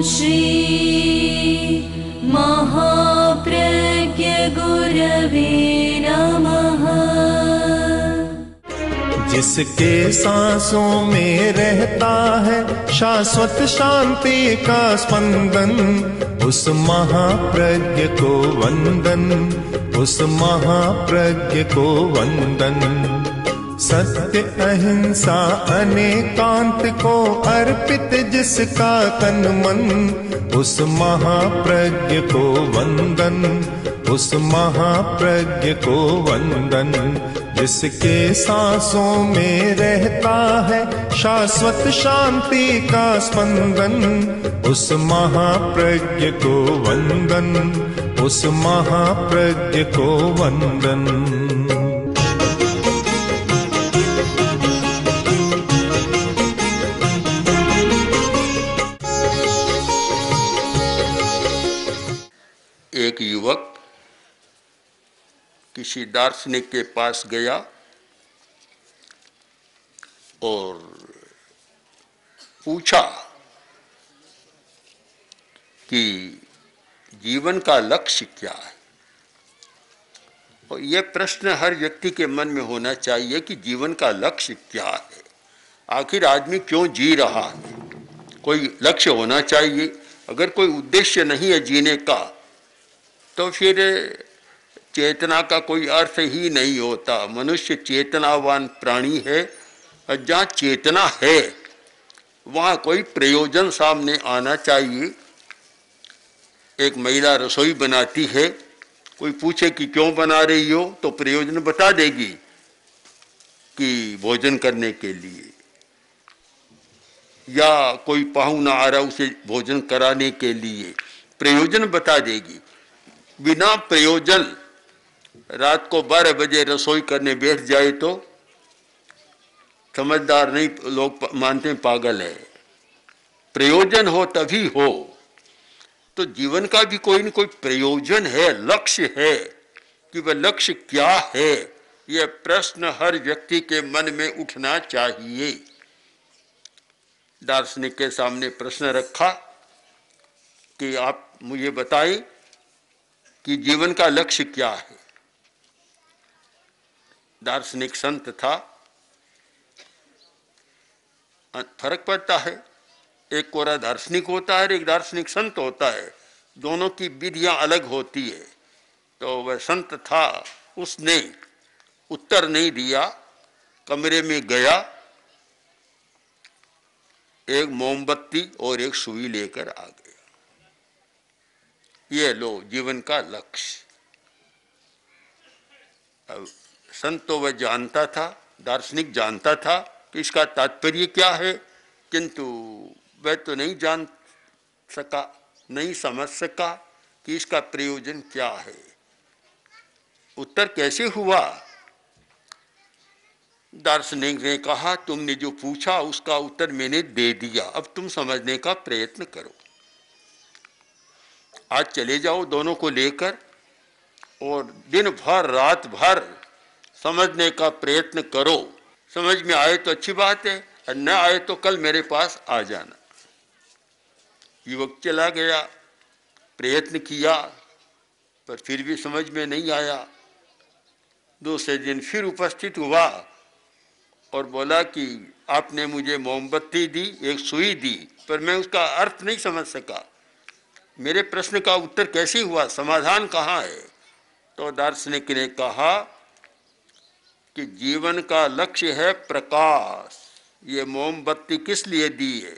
श्री महाप्रज्ञ गुरवे नमः। जिसके सांसों में रहता है शाश्वत शांति का स्पंदन, उस महाप्रज्ञ को वंदन, उस महाप्रज्ञ को वंदन। सत्य अहिंसा अनेकांत को अर्पित जिसका तन मन, उस महाप्रज्ञ को वंदन, उस महाप्रज्ञ को वंदन। जिसके सांसों में रहता है शाश्वत शांति का स्पंदन, उस महाप्रज्ञ को वंदन, उस महाप्रज्ञ को वंदन। एक युवक किसी दार्शनिक के पास गया और पूछा कि जीवन का लक्ष्य क्या है। और यह प्रश्न हर व्यक्ति के मन में होना चाहिए कि जीवन का लक्ष्य क्या है, आखिर आदमी क्यों जी रहा है। कोई लक्ष्य होना चाहिए। अगर कोई उद्देश्य नहीं है जीने का तो फिर चेतना का कोई अर्थ ही नहीं होता। मनुष्य चेतनावान प्राणी है और जहाँ चेतना है वहाँ कोई प्रयोजन सामने आना चाहिए। एक महिला रसोई बनाती है, कोई पूछे कि क्यों बना रही हो तो प्रयोजन बता देगी कि भोजन करने के लिए, या कोई पाहुना आ रहा उसे भोजन कराने के लिए प्रयोजन बता देगी। बिना प्रयोजन रात को 12 बजे रसोई करने बैठ जाए तो समझदार नहीं, लोग मानते हैं पागल है। प्रयोजन हो तभी हो। तो जीवन का भी कोई न कोई प्रयोजन है, लक्ष्य है। कि वह लक्ष्य क्या है, यह प्रश्न हर व्यक्ति के मन में उठना चाहिए। दार्शनिक के सामने प्रश्न रखा कि आप मुझे बताएं कि जीवन का लक्ष्य क्या है। दार्शनिक संत था। फर्क पड़ता है, एक कोरा दार्शनिक होता है और एक दार्शनिक संत होता है। दोनों की विधियां अलग होती है। तो वह संत था, उसने उत्तर नहीं दिया, कमरे में गया, एक मोमबत्ती और एक सुई लेकर आ गया। ये लो जीवन का लक्ष्य। अब संत तो वह जानता था, दार्शनिक जानता था कि इसका तात्पर्य क्या है, किंतु वह तो नहीं जान सका, नहीं समझ सका कि इसका प्रयोजन क्या है। उत्तर कैसे हुआ? दार्शनिक ने कहा, तुमने जो पूछा उसका उत्तर मैंने दे दिया, अब तुम समझने का प्रयत्न करो। आज चले जाओ दोनों को लेकर और दिन भर रात भर समझने का प्रयत्न करो। समझ में आए तो अच्छी बात है, और न आए तो कल मेरे पास आ जाना। युवक चला गया, प्रयत्न किया, पर फिर भी समझ में नहीं आया। दूसरे दिन फिर उपस्थित हुआ और बोला कि आपने मुझे मोमबत्ती दी, एक सुई दी, पर मैं उसका अर्थ नहीं समझ सका। मेरे प्रश्न का उत्तर कैसे हुआ, समाधान कहाँ है? तो दार्शनिक ने कहा कि जीवन का लक्ष्य है प्रकाश। ये मोमबत्ती किस लिए दी है?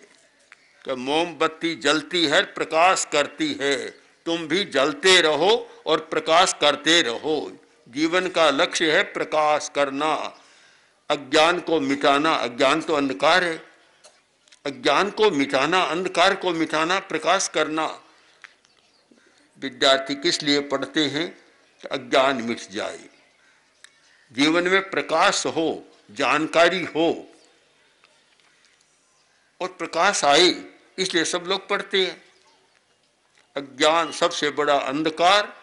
कि मोमबत्ती जलती है, प्रकाश करती है। तुम भी जलते रहो और प्रकाश करते रहो। जीवन का लक्ष्य है प्रकाश करना, अज्ञान को मिटाना। अज्ञान तो अंधकार है, अज्ञान को मिटाना, अंधकार को मिटाना, प्रकाश करना। विद्यार्थी किस लिए पढ़ते हैं? तो अज्ञान मिट जाए, जीवन में प्रकाश हो, जानकारी हो और प्रकाश आए, इसलिए सब लोग पढ़ते हैं। अज्ञान सबसे बड़ा अंधकार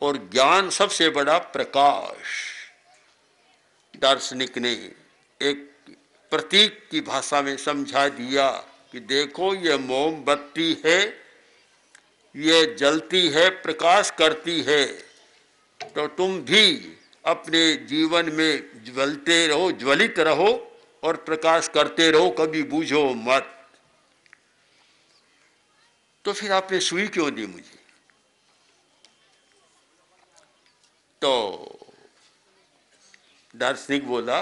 और ज्ञान सबसे बड़ा प्रकाश। दार्शनिक ने एक प्रतीक की भाषा में समझा दिया कि देखो ये मोमबत्ती है ये जलती है, प्रकाश करती है, तो तुम भी अपने जीवन में ज्वलते रहो, ज्वलित रहो और प्रकाश करते रहो, कभी बूझो मत। तो फिर आपने सुई क्यों दी मुझे? तो दार्शनिक बोला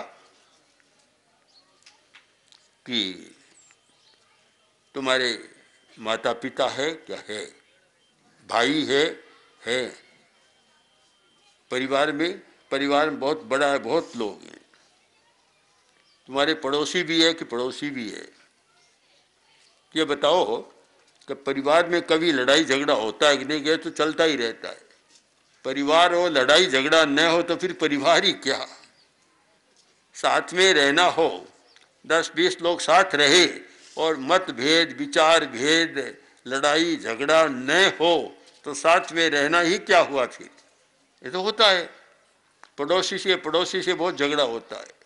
कि तुम्हारे माता पिता है क्या? है। भाई है। परिवार में बहुत बड़ा है, बहुत लोग हैं। तुम्हारे पड़ोसी भी है कि पड़ोसी भी है? ये बताओ कि परिवार में कभी लड़ाई झगड़ा होता है कि नहीं? गए तो चलता ही रहता है। परिवार हो, लड़ाई झगड़ा न हो तो फिर परिवार ही क्या? साथ में रहना हो, 10-20 लोग साथ रहे और मतभेद, विचार भेद, लड़ाई झगड़ा न हो तो साथ में रहना ही क्या हुआ फिर? ये तो होता है, पड़ोसी से बहुत झगड़ा होता है।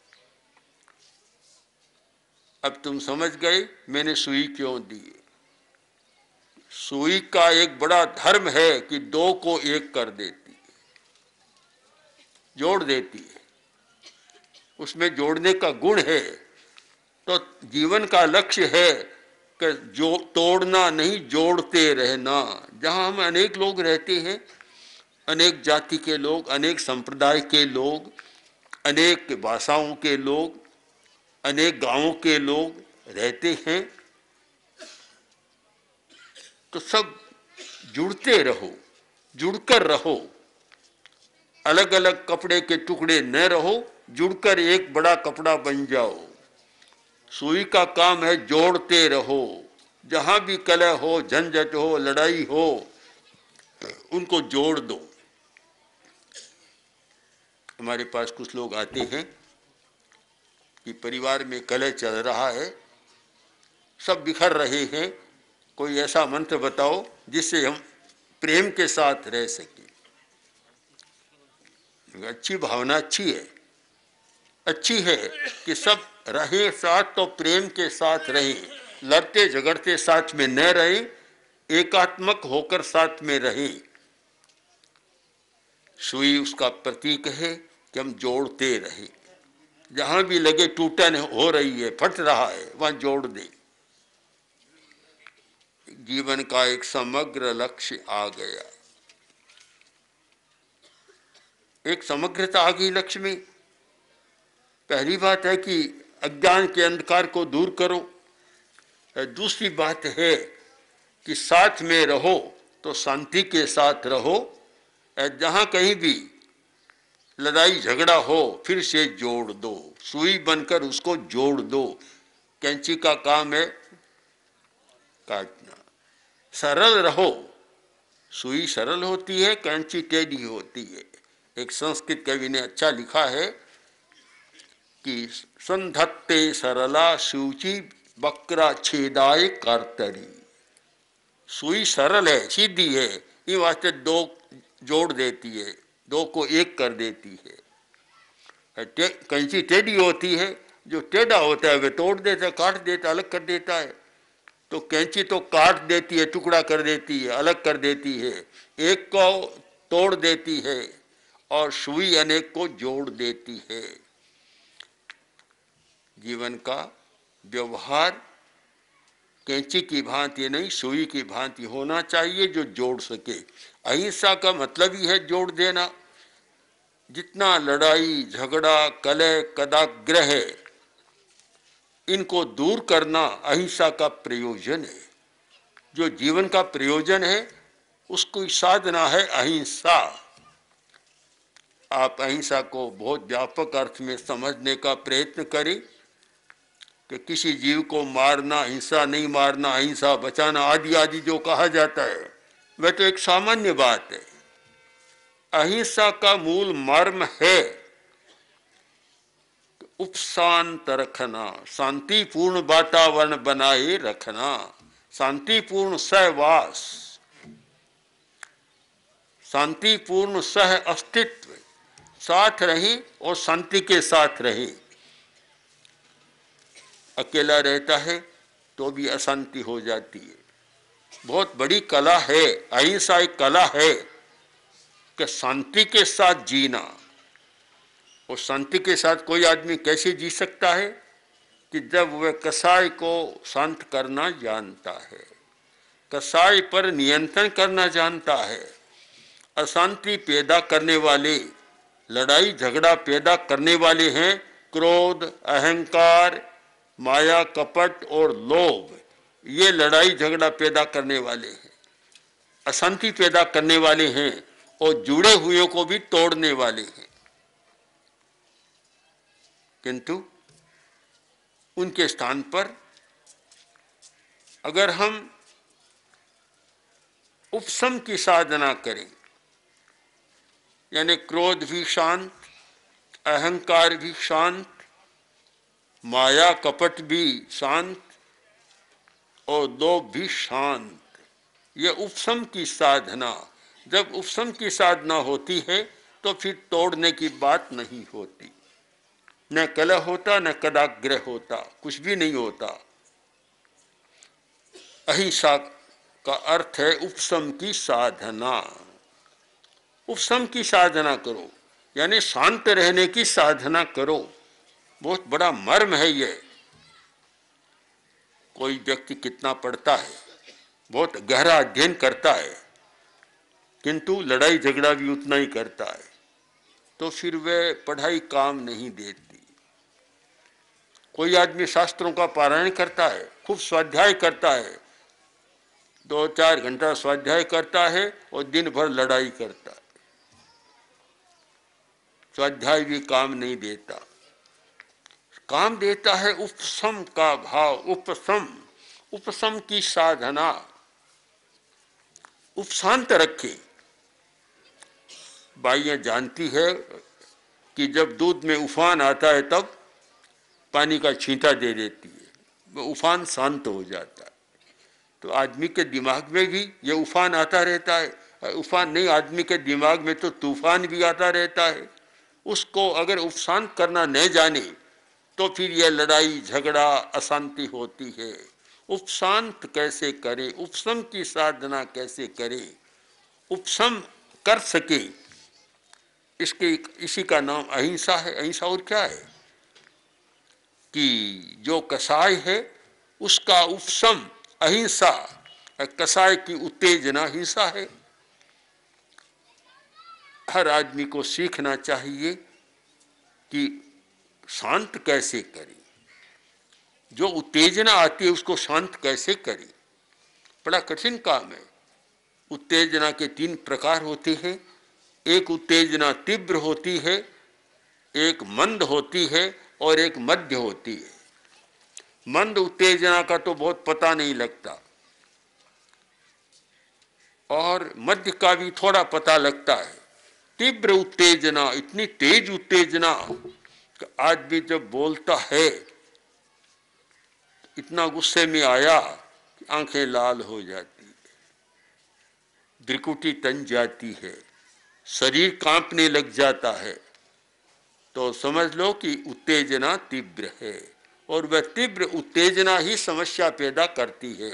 अब तुम समझ गए मैंने सुई क्यों दी। सुई का एक बड़ा धर्म है कि दो को एक कर देती है, जोड़ देती है, उसमें जोड़ने का गुण है। तो जीवन का लक्ष्य है कि जो तोड़ना नहीं, जोड़ते रहना। जहां हम अनेक लोग रहते हैं, अनेक जाति के लोग, अनेक संप्रदाय के लोग, अनेक भाषाओं के लोग, अनेक गांवों के लोग रहते हैं, तो सब जुड़ते रहो, जुड़कर रहो। अलग अलग कपड़े के टुकड़े न रहो, जुड़कर एक बड़ा कपड़ा बन जाओ। सुई का काम है जोड़ते रहो। जहां भी कलह हो, झंझट हो, लड़ाई हो, उनको जोड़ दो। हमारे पास कुछ लोग आते हैं कि परिवार में कलह चल रहा है, सब बिखर रहे हैं, कोई ऐसा मंत्र बताओ जिससे हम प्रेम के साथ रह सके। अच्छी भावना अच्छी है कि सब रहे साथ, तो प्रेम के साथ रहे, लड़ते झगड़ते साथ में न रहे, एकात्मक होकर साथ में रहे। सुई उसका प्रतीक है कि हम जोड़ते रहे। जहां भी लगे टूटन हो रही है, फट रहा है, वहां जोड़ दे। जीवन का एक समग्र लक्ष्य आ गया, एक समग्रता आ गई लक्ष्य में। पहली बात है कि अज्ञान के अंधकार को दूर करो। दूसरी बात है कि साथ में रहो तो शांति के साथ रहो। जहां कहीं भी लड़ाई झगड़ा हो फिर से जोड़ दो, सुई बनकर उसको जोड़ दो। कैंची का काम है काटना। सरल रहो, सुई सरल होती है, कैंची टेढ़ी होती है। एक संस्कृत कवि ने अच्छा लिखा है कि संधत्ते सरला सूची वक्रा छेदाए कर्तरी। सुई सरल है, सीधी है, ये वास्ते दो जोड़ देती है, दो को एक कर देती है। कैंची टेढ़ी होती है, जो टेढ़ा होता है वह तोड़ देता है, काट देता, अलग कर देता है। तो कैंची तो काट देती है, टुकड़ा कर देती है, अलग कर देती है, एक को तोड़ देती है, और सुई अनेक को जोड़ देती है। जीवन का व्यवहार कैंची की भांति नहीं, सुई की भांति होना चाहिए, जो जोड़ सके। अहिंसा का मतलब ही है जोड़ देना। जितना लड़ाई झगड़ा, कलह, कदाग्रह, इनको दूर करना अहिंसा का प्रयोजन है। जो जीवन का प्रयोजन है उसकी साधना है अहिंसा। आप अहिंसा को बहुत व्यापक अर्थ में समझने का प्रयत्न करें कि किसी जीव को मारना, हिंसा नहीं मारना, अहिंसा बचाना आदि आदि जो कहा जाता है वह तो एक सामान्य बात है। अहिंसा का मूल मर्म है उपशांत रखना, शांतिपूर्ण वातावरण बनाए रखना, शांतिपूर्ण सहवास, शांतिपूर्ण सह अस्तित्व, साथ रहे और शांति के साथ रहे। अकेला रहता है तो भी अशांति हो जाती है, बहुत बड़ी कला है, अहिंसा एक कला है कि शांति के साथ जीना। और शांति के साथ कोई आदमी कैसे जी सकता है कि जब वह कसाई को शांत करना जानता है, कसाई पर नियंत्रण करना जानता है। अशांति पैदा करने वाले, लड़ाई झगड़ा पैदा करने वाले हैं क्रोध, अहंकार, माया, कपट और लोभ। ये लड़ाई झगड़ा पैदा करने वाले हैं, अशांति पैदा करने वाले हैं और जुड़े हुए को भी तोड़ने वाले हैं। किंतु उनके स्थान पर अगर हम उपशम की साधना करें, यानी क्रोध भी शांत, अहंकार भी शांत, माया कपट भी शांत और लोभ भी शांत, ये उपशम की साधना। जब उपशम की साधना होती है तो फिर तोड़ने की बात नहीं होती, न कलह होता, न कदाग्रह होता, कुछ भी नहीं होता। अहिंसा का अर्थ है उपशम की साधना। उपशम की साधना करो, यानी शांत रहने की साधना करो। बहुत बड़ा मर्म है ये। कोई व्यक्ति कितना पढ़ता है, बहुत गहरा अध्ययन करता है, किंतु लड़ाई झगड़ा भी उतना ही करता है, तो फिर वह पढ़ाई काम नहीं देती। कोई आदमी शास्त्रों का पारायण करता है, खूब स्वाध्याय करता है, 2-4 घंटा स्वाध्याय करता है और दिन भर लड़ाई करता है, स्वाध्याय भी काम नहीं देता। काम देता है उपशम का भाव, उपशम, उपशम की साधना। उपशांत रखे। बाइयां जानती है कि जब दूध में उफान आता है तब पानी का छींटा दे देती है, वो उफान शांत हो जाता है। तो आदमी के दिमाग में भी ये उफान आता रहता है। उफान नहीं, आदमी के दिमाग में तो तूफान भी आता रहता है। उसको अगर उपशांत करना नहीं जाने तो फिर यह लड़ाई झगड़ा अशांति होती है। उपशांत कैसे करे, उपशम की साधना कैसे करे, उपशम कर सके, इसी का नाम अहिंसा है। अहिंसा और क्या है कि जो कसाय है उसका उपशम अहिंसा, कसाय की उत्तेजना हिंसा है। हर आदमी को सीखना चाहिए कि शांत कैसे करे, जो उत्तेजना आती है उसको शांत कैसे करे। बड़ा कठिन काम है। उत्तेजना के 3 प्रकार होते हैं। एक उत्तेजना तीव्र होती है, एक मंद होती है और एक मध्य होती है। मंद उत्तेजना का तो बहुत पता नहीं लगता और मध्य का भी थोड़ा पता लगता है। तीव्र उत्तेजना, इतनी तेज उत्तेजना, आदमी जब बोलता है इतना गुस्से में आया कि आंखें लाल हो जाती है, भ्रिकुटी तन जाती है, शरीर कांपने लग जाता है, तो समझ लो कि उत्तेजना तीव्र है। और वह तीव्र उत्तेजना ही समस्या पैदा करती है।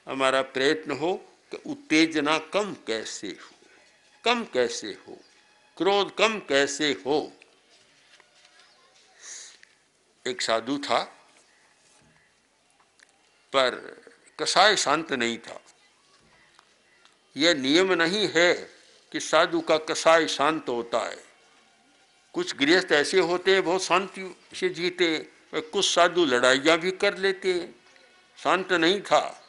हमारा प्रयत्न हो कि उत्तेजना कम कैसे हो, कम कैसे हो, क्रोध कम कैसे हो। एक साधु था पर कसाय शांत नहीं था। यह नियम नहीं है कि साधु का कसाय शांत होता है। कुछ गृहस्थ ऐसे होते हैं बहुत शांति से जीते हैं, कुछ साधु लड़ाइयाँ भी कर लेते हैं। शांत नहीं था।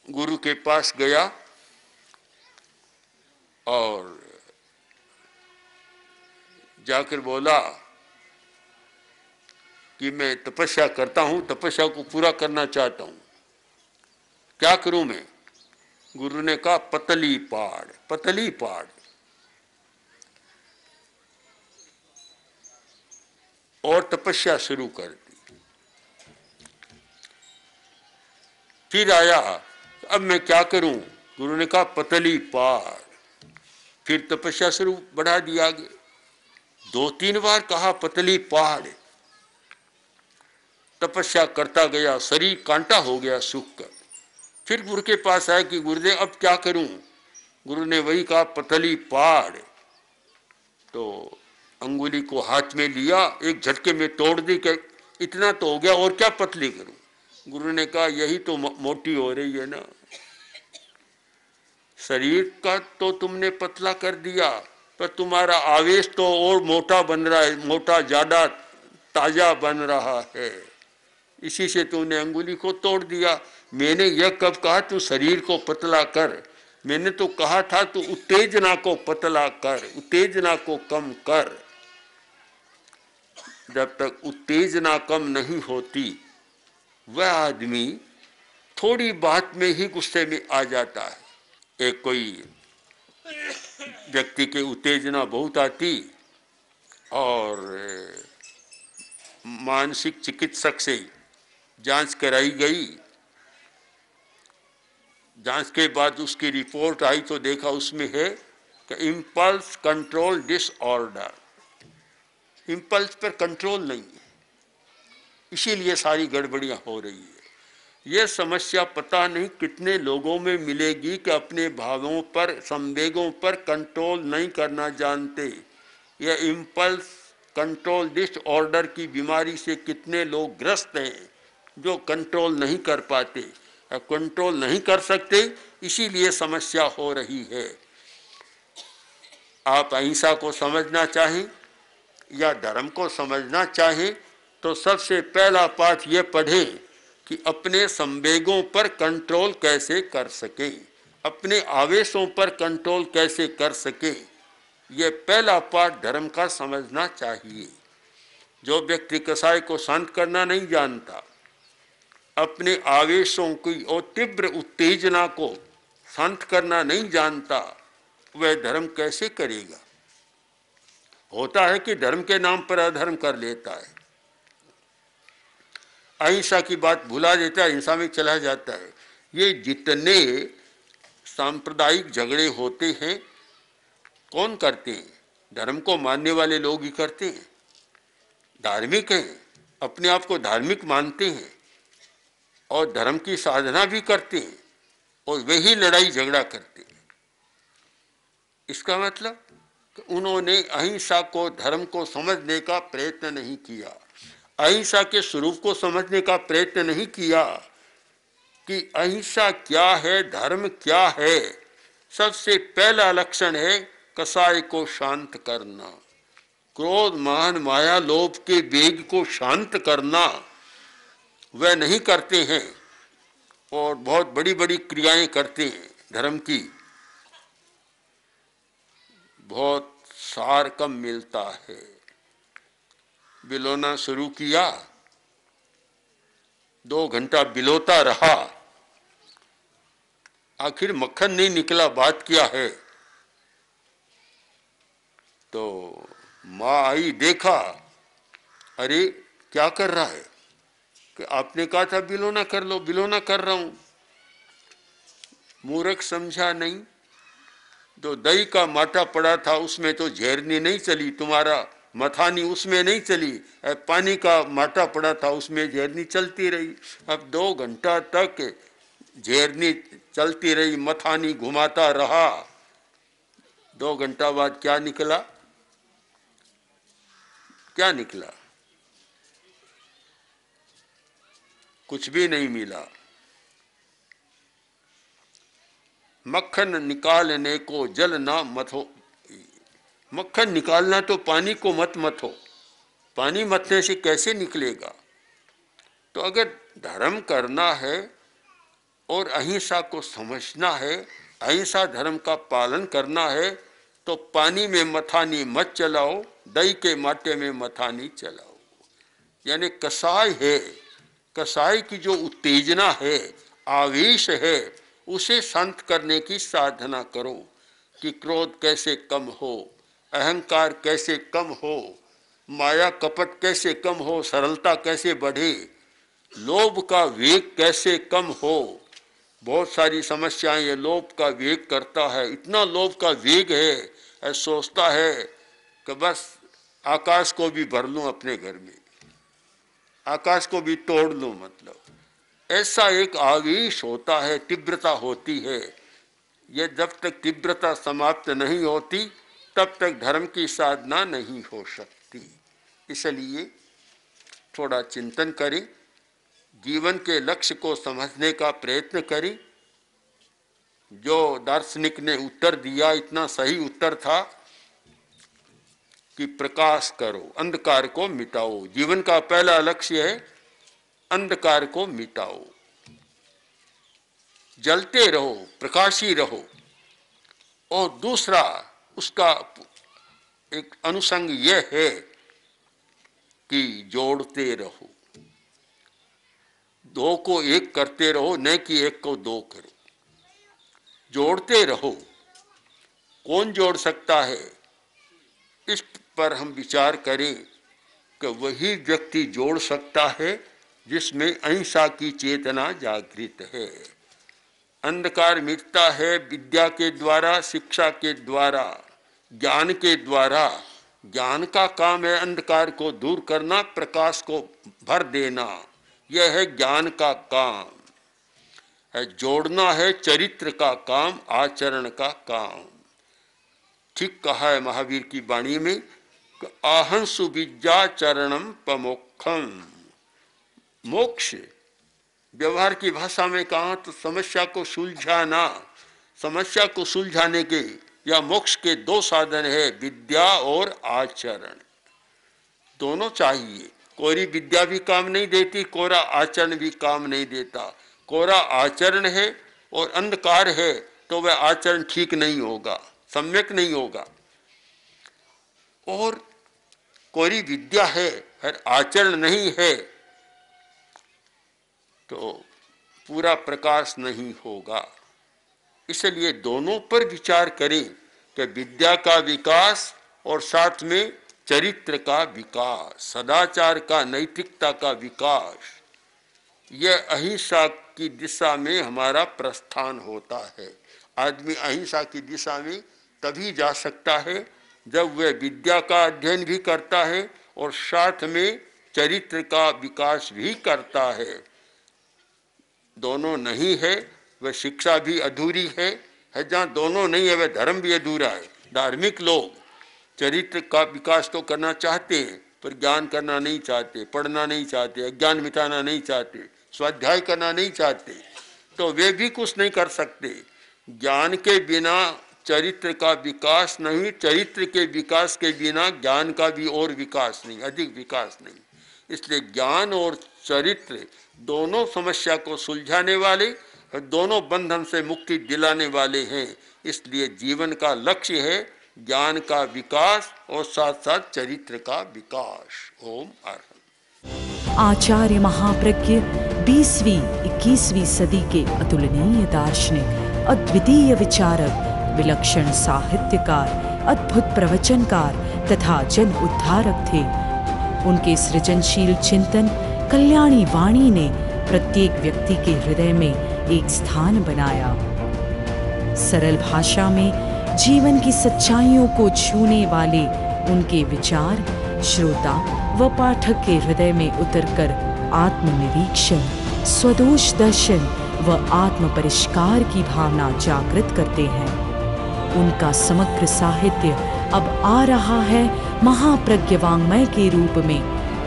गुरु के पास गया और जाकर बोला कि मैं तपस्या करता हूं, तपस्या को पूरा करना चाहता हूं, क्या करूं मैं? गुरु ने कहा पतली पाड़, पतली पाड़। और तपस्या शुरू कर दी। फिर आया, अब मैं क्या करूं? गुरु ने कहा पतली पाड़। फिर तपस्या शुरू बढ़ा दिया गया। 2-3 बार कहा पतली पहाड़, तपस्या करता गया, शरीर कांटा हो गया सूख कर। फिर गुरु के पास आया कि गुरुदेव अब क्या करूं। गुरु ने वही कहा, पतली पाड़। तो अंगुली को हाथ में लिया, एक झटके में तोड़ दी कि इतना तो हो गया, और क्या पतली करूं। गुरु ने कहा यही तो मोटी हो रही है ना, शरीर का तो तुमने पतला कर दिया, पर तुम्हारा आवेश तो और मोटा बन रहा है, मोटा ज्यादा ताजा बन रहा है, इसी से तूने अंगुली को तोड़ दिया। मैंने यह कब कहा तू शरीर को पतला कर, मैंने तो कहा था तू उत्तेजना को पतला कर, उत्तेजना को कम कर। जब तक उत्तेजना कम नहीं होती वह आदमी थोड़ी बात में ही गुस्से में आ जाता है। एक कोई व्यक्ति के उत्तेजना बहुत आती और मानसिक चिकित्सक से जांच कराई गई। जांच के बाद उसकी रिपोर्ट आई तो देखा उसमें है कि इम्पल्स कंट्रोल डिसऑर्डर, इम्पल्स पर कंट्रोल नहीं है, इसीलिए सारी गड़बड़ियां हो रही है। यह समस्या पता नहीं कितने लोगों में मिलेगी कि अपने भावों पर, संवेगों पर कंट्रोल नहीं करना जानते। यह इम्पल्स कंट्रोल डिसऑर्डर की बीमारी से कितने लोग ग्रस्त हैं जो कंट्रोल नहीं कर पाते, कंट्रोल नहीं कर सकते, इसीलिए समस्या हो रही है। आप अहिंसा को समझना चाहें या धर्म को समझना चाहें तो सबसे पहला पाठ ये पढ़ें कि अपने संवेगों पर कंट्रोल कैसे कर सके, अपने आवेशों पर कंट्रोल कैसे कर सके। यह पहला पाठ धर्म का समझना चाहिए। जो व्यक्ति कसाई को शांत करना नहीं जानता, अपने आवेशों की और तीव्र उत्तेजना को शांत करना नहीं जानता, वह धर्म कैसे करेगा। होता है कि धर्म के नाम पर अधर्म कर लेता है, अहिंसा की बात भुला देता है, हिंसा में चला जाता है। ये जितने सांप्रदायिक झगड़े होते हैं कौन करते हैं? धर्म को मानने वाले लोग ही करते हैं, धार्मिक हैं, अपने आप को धार्मिक मानते हैं और धर्म की साधना भी करते हैं और वही लड़ाई झगड़ा करते हैं। इसका मतलब उन्होंने अहिंसा को, धर्म को समझने का प्रयत्न नहीं किया, अहिंसा के स्वरूप को समझने का प्रयत्न नहीं किया कि अहिंसा क्या है, धर्म क्या है। सबसे पहला लक्षण है कसाई को शांत करना, क्रोध मान माया लोभ के वेग को शांत करना। वह नहीं करते हैं और बहुत बड़ी बड़ी क्रियाएं करते हैं धर्म की, बहुत सार कम मिलता है। बिलोना शुरू किया, 2 घंटा बिलोता रहा, आखिर मक्खन नहीं निकला, बात क्या है। तो माँ आई, देखा, अरे क्या कर रहा है, कि आपने कहा था बिलोना कर लो, बिलोना कर रहा हूं। मूर्ख समझा नहीं। तो दही का माटा पड़ा था उसमें तो झेरनी नहीं चली, तुम्हारा मथानी उसमें नहीं चली, पानी का माटा पड़ा था उसमें झेरनी चलती रही। अब 2 घंटा तक झेरनी चलती रही, मथानी घुमाता रहा। 2 घंटा बाद क्या निकला? क्या निकला? कुछ भी नहीं मिला। मक्खन निकालने को जल ना मथो, मक्खन निकालना तो पानी को मत मथो, पानी मथने से कैसे निकलेगा। तो अगर धर्म करना है और अहिंसा को समझना है, अहिंसा धर्म का पालन करना है, तो पानी में मथानी मत चलाओ, दही के माटे में मथानी चलाओ। यानी कसाई है, कसाई की जो उत्तेजना है, आवेश है, उसे शांत करने की साधना करो कि क्रोध कैसे कम हो, अहंकार कैसे कम हो, माया कपट कैसे कम हो, सरलता कैसे बढ़े, लोभ का वेग कैसे कम हो। बहुत सारी समस्याएं ये लोभ का वेग करता है, इतना लोभ का वेग है, सोचता है कि बस आकाश को भी भर लूं अपने घर में। आकाश को भी तोड़ दूं, मतलब ऐसा एक आवेश होता है, तीव्रता होती है। ये जब तक तीव्रता समाप्त नहीं होती तब तक धर्म की साधना नहीं हो सकती। इसलिए थोड़ा चिंतन करें, जीवन के लक्ष्य को समझने का प्रयत्न करें। जो दार्शनिक ने उत्तर दिया इतना सही उत्तर था कि प्रकाश करो, अंधकार को मिटाओ। जीवन का पहला लक्ष्य है अंधकार को मिटाओ, जलते रहो, प्रकाशी रहो। और दूसरा उसका एक अनुसंग यह है कि जोड़ते रहो, दो को एक करते रहो, न कि एक को दो करो। जोड़ते रहो। कौन जोड़ सकता है, इस पर हम विचार करें कि वही व्यक्ति जोड़ सकता है जिसमें अहिंसा की चेतना जागृत है। अंधकार मिटता है विद्या के द्वारा, शिक्षा के द्वारा, ज्ञान के द्वारा। ज्ञान का काम है अंधकार को दूर करना, प्रकाश को भर देना। यह है ज्ञान का काम है। जोड़ना है चरित्र का काम, आचरण का काम। ठीक कहा है महावीर की वाणी में, आहंसु विद्या चरणम पमोक्षम। मोक्ष व्यवहार की भाषा में कहा तो समस्या को सुलझाना। समस्या को सुलझाने के या मोक्ष के दो साधन है, विद्या और आचरण। दोनों चाहिए। कोरी विद्या भी काम नहीं देती, कोरा आचरण भी काम नहीं देता। कोरा आचरण है और अंधकार है तो वह आचरण ठीक नहीं होगा, सम्यक नहीं होगा। और कोरी विद्या है और आचरण नहीं है तो पूरा प्रकाश नहीं होगा। इसलिए दोनों पर विचार करें कि विद्या का विकास और साथ में चरित्र का विकास, सदाचार का, नैतिकता का विकास। यह अहिंसा की दिशा में हमारा प्रस्थान होता है। आदमी अहिंसा की दिशा में तभी जा सकता है जब वह विद्या का अध्ययन भी करता है और साथ में चरित्र का विकास भी करता है। दोनों नहीं है वह शिक्षा भी अधूरी है। जहाँ दोनों नहीं है वह धर्म भी अधूरा है। धार्मिक लोग चरित्र का विकास तो करना चाहते हैं पर ज्ञान करना नहीं चाहते, पढ़ना नहीं चाहते, अज्ञान मिटाना नहीं चाहते, स्वाध्याय करना नहीं चाहते, तो वे भी कुछ नहीं कर सकते। ज्ञान के बिना चरित्र का विकास नहीं, चरित्र के विकास के बिना ज्ञान का भी और विकास नहीं, अधिक विकास नहीं। इसलिए ज्ञान और चरित्र दोनों समस्या को सुलझाने वाले, दोनों बंधन से मुक्ति दिलाने वाले हैं। इसलिए जीवन का लक्ष्य है ज्ञान का विकास और साथ साथ चरित्र का विकास। ओम अर्हं। आचार्य महाप्रज्ञ 20वीं 21वीं सदी के अतुलनीय दार्शनिक, अद्वितीय विचारक, विलक्षण साहित्यकार, अद्भुत प्रवचनकार तथा जन उद्धारक थे। उनके सृजनशील चिंतन कल्याणी वाणी ने प्रत्येक व्यक्ति के हृदय में एक स्थान बनाया। सरल भाषा में जीवन की सच्चाइयों को छूने वाले उनके विचार श्रोता व पाठक के हृदय में उतरकर आत्मनिरीक्षण, स्वदोष दर्शन व आत्म परिष्कार की भावना जागृत करते हैं। उनका समग्र साहित्य अब आ रहा है महाप्रज्ञ वाङ्मय के रूप में।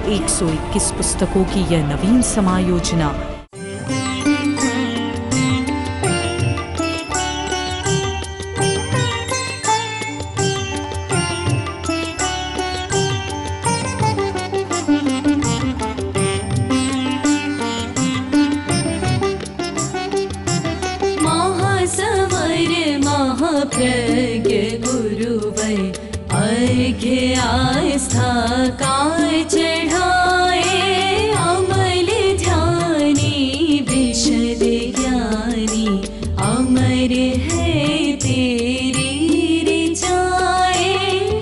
121 पुस्तकों की यह नवीन समायोजना महाप्रज्ञ गुरुवै अर्घ्य आस्था काय चढ़ाए, अमल ध्यानी विशद ज्ञानी, अमर है तेरी ऋचाए।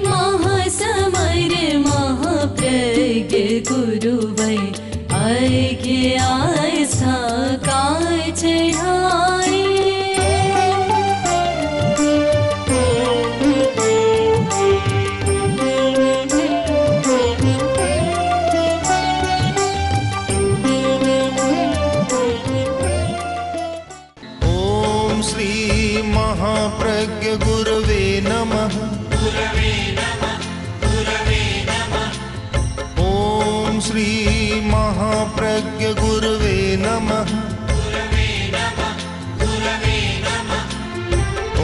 महासमर महाप्रज्ञ गुरुवै अर्घ्य आस्था काय चढ़ाए। महाप्रज्ञ गुरुवे नमः।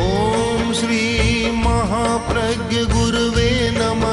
ओम श्री महाप्रज्ञ गुरुवे नमः।